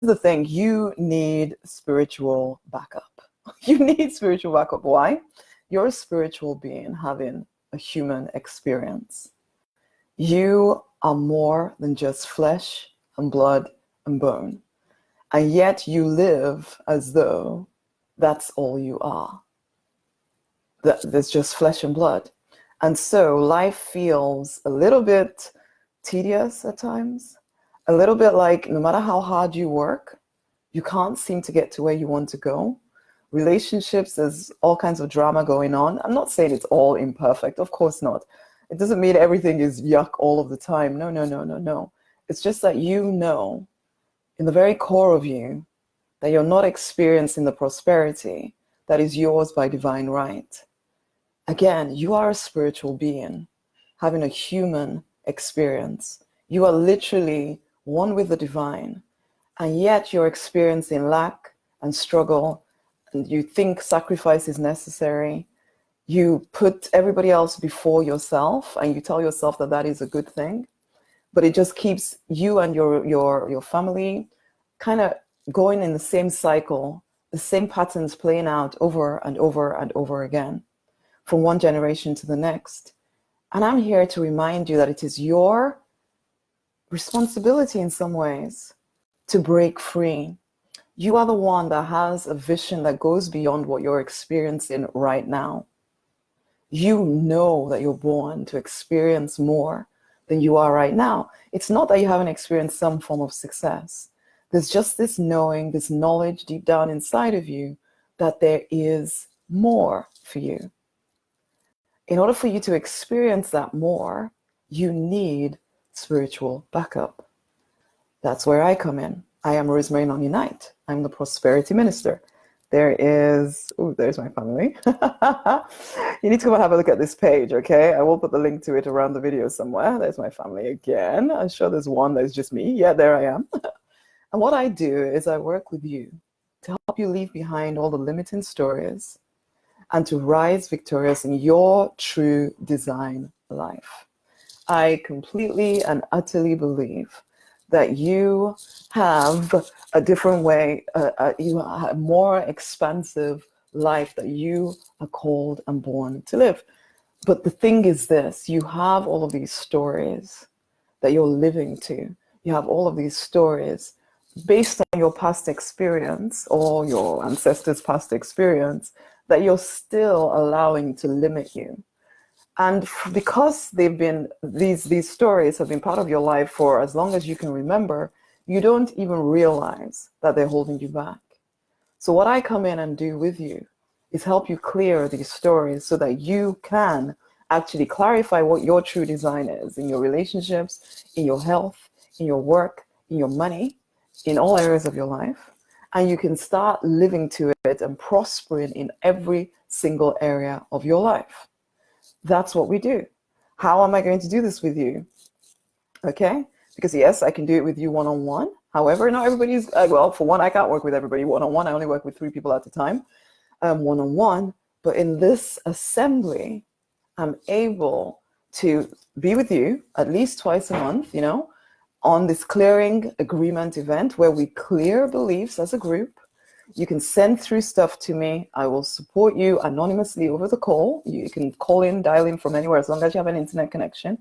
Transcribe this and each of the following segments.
the thing, you need spiritual backup. You need spiritual backup. Why? You're a spiritual being having a human experience. You are more than just flesh and blood and bone. And yet you live as though that's all you are. There's just flesh and blood. And so life feels a little bit tedious at times, a little bit like no matter how hard you work, you can't seem to get to where you want to go. Relationships, there's all kinds of drama going on. I'm not saying it's all imperfect, of course not. It doesn't mean everything is yuck all of the time. No, no, no, no, no. It's just that you know in the very core of you that you're not experiencing the prosperity that is yours by divine right. Again, you are a spiritual being having a human experience. You are literally one with the divine, and yet you're experiencing lack and struggle, and you think sacrifice is necessary. You put everybody else before yourself, and you tell yourself that that is a good thing, but it just keeps you and your family kind of going in the same cycle, the same patterns playing out over and over and over again, from one generation to the next. And I'm here to remind you that it is your responsibility in some ways to break free. You are the one that has a vision that goes beyond what you're experiencing right now. You know that you're born to experience more than you are right now. It's not that you haven't experienced some form of success. There's just this knowing, this knowledge deep down inside of you that there is more for you. In order for you to experience that more, you need spiritual backup. That's where I come in. I am Rosemary Nonny Knight. I'm the prosperity minister. There's my family. You need to come and have a look at this page, okay? I will put the link to it around the video somewhere. There's my family again. I'm sure there's one that's just me. Yeah, there I am. And what I do is I work with you to help you leave behind all the limiting stories and to rise victorious in your true design life. I completely and utterly believe that you have a different way, you have a more expansive life that you are called and born to live. But the thing is this, you have all of these stories that you're living to. You have all of these stories based on your past experience or your ancestors' past experience that you're still allowing to limit you. And because they've been, these stories have been part of your life for as long as you can remember, you don't even realize that they're holding you back. So what I come in and do with you is help you clear these stories so that you can actually clarify what your true design is in your relationships, in your health, in your work, in your money, in all areas of your life. And you can start living to it and prospering in every single area of your life. That's what we do. How am I going to do this with you? Okay, because yes, I can do it with you one-on-one. However, not everybody's, well, for one, I can't work with everybody one-on-one. I only work with 3 people at a time, one-on-one. But in this assembly, I'm able to be with you at least twice a month, on this clearing agreement event where we clear beliefs as a group. You can send through stuff to me. I will support you anonymously over the call. You can call in, dial in from anywhere as long as you have an internet connection.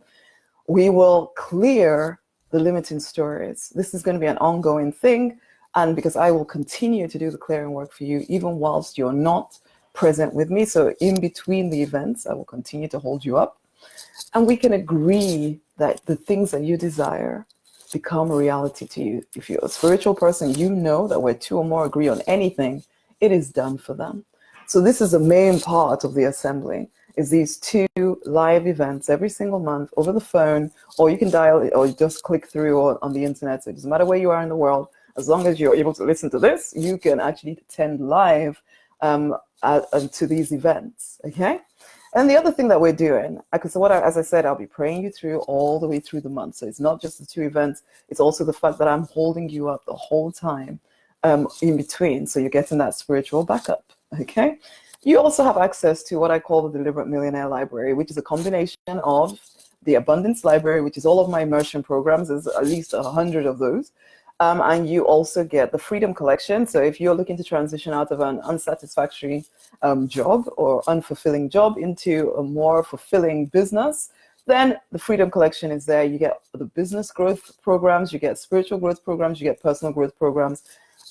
We will clear the limiting stories. This is going to be an ongoing thing. And because I will continue to do the clearing work for you, even whilst you're not present with me. So in between the events, I will continue to hold you up. And we can agree that the things that you desire become a reality to you. If you're a spiritual person, you know that where 2 or more agree on anything, it is done for them. So this is the main part of the assembly, is these 2 live events every single month over the phone, or you can dial it, or just click through on the internet. So it doesn't matter where you are in the world, as long as you're able to listen to this, you can actually attend live to these events, okay? And the other thing that we're doing, because as I said, I'll be praying you through all the way through the month. So it's not just the 2 events, it's also the fact that I'm holding you up the whole time in between. So you're getting that spiritual backup, okay? You also have access to what I call the Deliberate Millionaire Library, which is a combination of the Abundance Library, which is all of my immersion programs. There's at least 100 of those. And you also get the Freedom Collection. So if you're looking to transition out of an unsatisfactory job or unfulfilling job into a more fulfilling business, then the Freedom Collection is there. You get the business growth programs, you get spiritual growth programs, you get personal growth programs,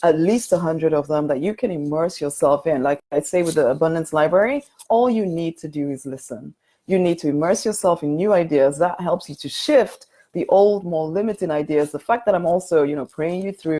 at least 100 of them that you can immerse yourself in. Like I say with the Abundance Library, all you need to do is listen. You need to immerse yourself in new ideas. That helps you to shift the old, more limiting ideas. The fact that I'm also, praying you through,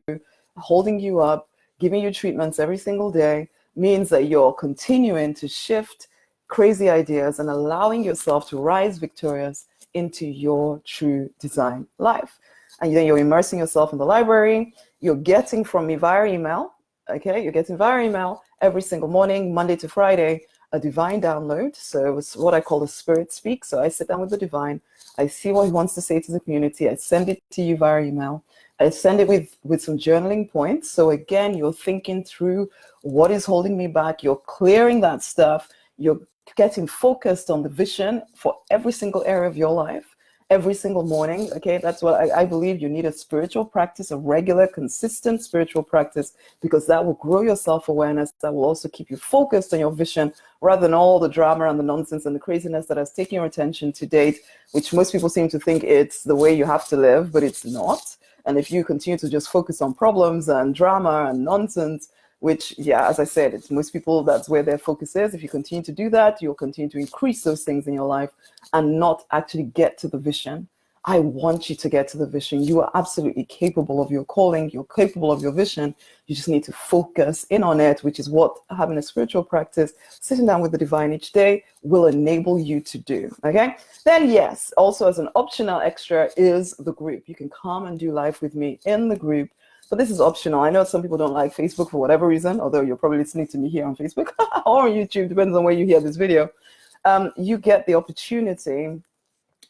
holding you up, giving you treatments every single day means that you're continuing to shift crazy ideas and allowing yourself to rise victorious into your true design life. And then you're immersing yourself in the library. You're getting from me via email, okay? You're getting via email every single morning, Monday to Friday, a divine download. So it's what I call the Spirit Speak. So I sit down with the divine. I see what he wants to say to the community. I send it to you via email. I send it with some journaling points. So again, you're thinking through what is holding me back. You're clearing that stuff. You're getting focused on the vision for every single area of your life, every single morning. Okay, that's what I believe. You need a spiritual practice, a regular, consistent spiritual practice, because that will grow your self-awareness. That will also keep you focused on your vision rather than all the drama and the nonsense and the craziness that has taken your attention to date, which most people seem to think it's the way you have to live, but it's not. And if you continue to just focus on problems and drama and nonsense, which, yeah, as I said, it's most people, that's where their focus is. If you continue to do that, you'll continue to increase those things in your life and not actually get to the vision. I want you to get to the vision. You are absolutely capable of your calling. You're capable of your vision. You just need to focus in on it, which is what having a spiritual practice, sitting down with the divine each day, will enable you to do. Okay? Then yes, also as an optional extra is the group. You can come and do life with me in the group. But this is optional. I know some people don't like Facebook for whatever reason, although you're probably listening to me here on Facebook or on YouTube, depends on where you hear this video. You get the opportunity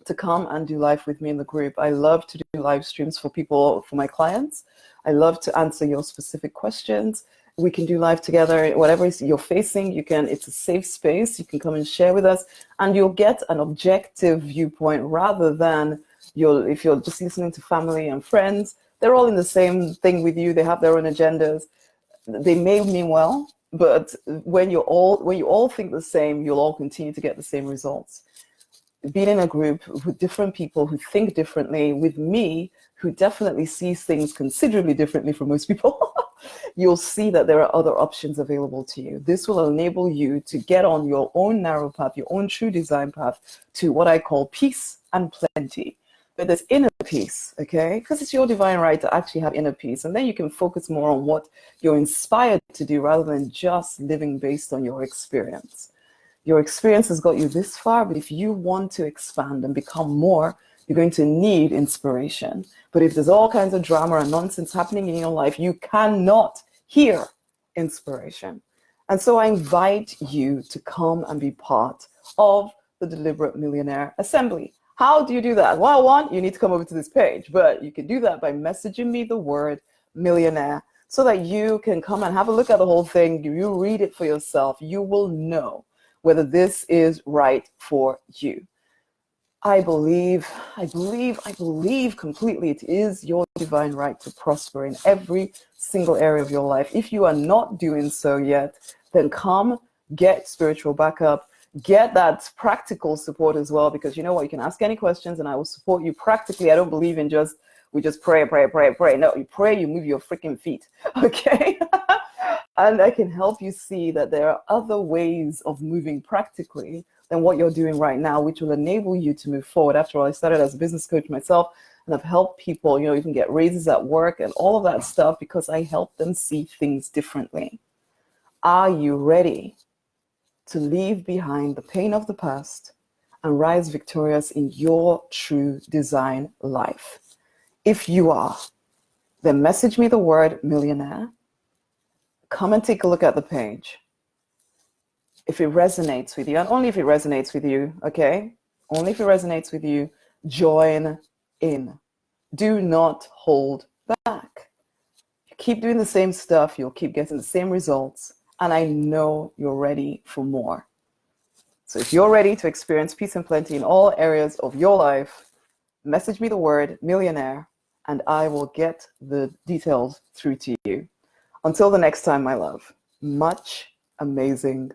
to come and do life with me in the group. I love to do live streams for people, for my clients. I love to answer your specific questions. We can do live together, whatever you're facing. It's a safe space. You can come and share with us, and you'll get an objective viewpoint rather than if you're just listening to family and friends. They're all in the same thing with you. They have their own agendas. They may mean well, but when you all think the same, you'll all continue to get the same results. Being in a group with different people who think differently, with me, who definitely sees things considerably differently from most people, you'll see that there are other options available to you. This will enable you to get on your own narrow path, your own true design path to what I call peace and plenty. But there's inner peace, okay? Because it's your divine right to actually have inner peace. And then you can focus more on what you're inspired to do rather than just living based on your experience. Your experience has got you this far, but if you want to expand and become more, you're going to need inspiration. But if there's all kinds of drama and nonsense happening in your life, you cannot hear inspiration. And so I invite you to come and be part of the Deliberate Millionaire Assembly. How do you do that? Well, one, you need to come over to this page, but you can do that by messaging me the word millionaire so that you can come and have a look at the whole thing. You read it for yourself. You will know whether this is right for you. I believe completely it is your divine right to prosper in every single area of your life. If you are not doing so yet, then come get spiritual backup. Get that practical support as well, because you know what, you can ask any questions and I will support you practically. I don't believe in we just pray. No, you pray, you move your freaking feet, okay? And I can help you see that there are other ways of moving practically than what you're doing right now, which will enable you to move forward. After all, I started as a business coach myself, and I've helped people, even get raises at work and all of that stuff because I help them see things differently. Are you ready to leave behind the pain of the past and rise victorious in your true design life? If you are, then message me the word millionaire. Come and take a look at the page. If it resonates with you, and only if it resonates with you, okay? Only if it resonates with you, join in. Do not hold back. You keep doing the same stuff, you'll keep getting the same results, and I know you're ready for more. So if you're ready to experience peace and plenty in all areas of your life, message me the word millionaire, and I will get the details through to you. Until the next time, my love, much amazing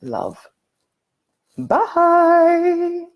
love. Bye.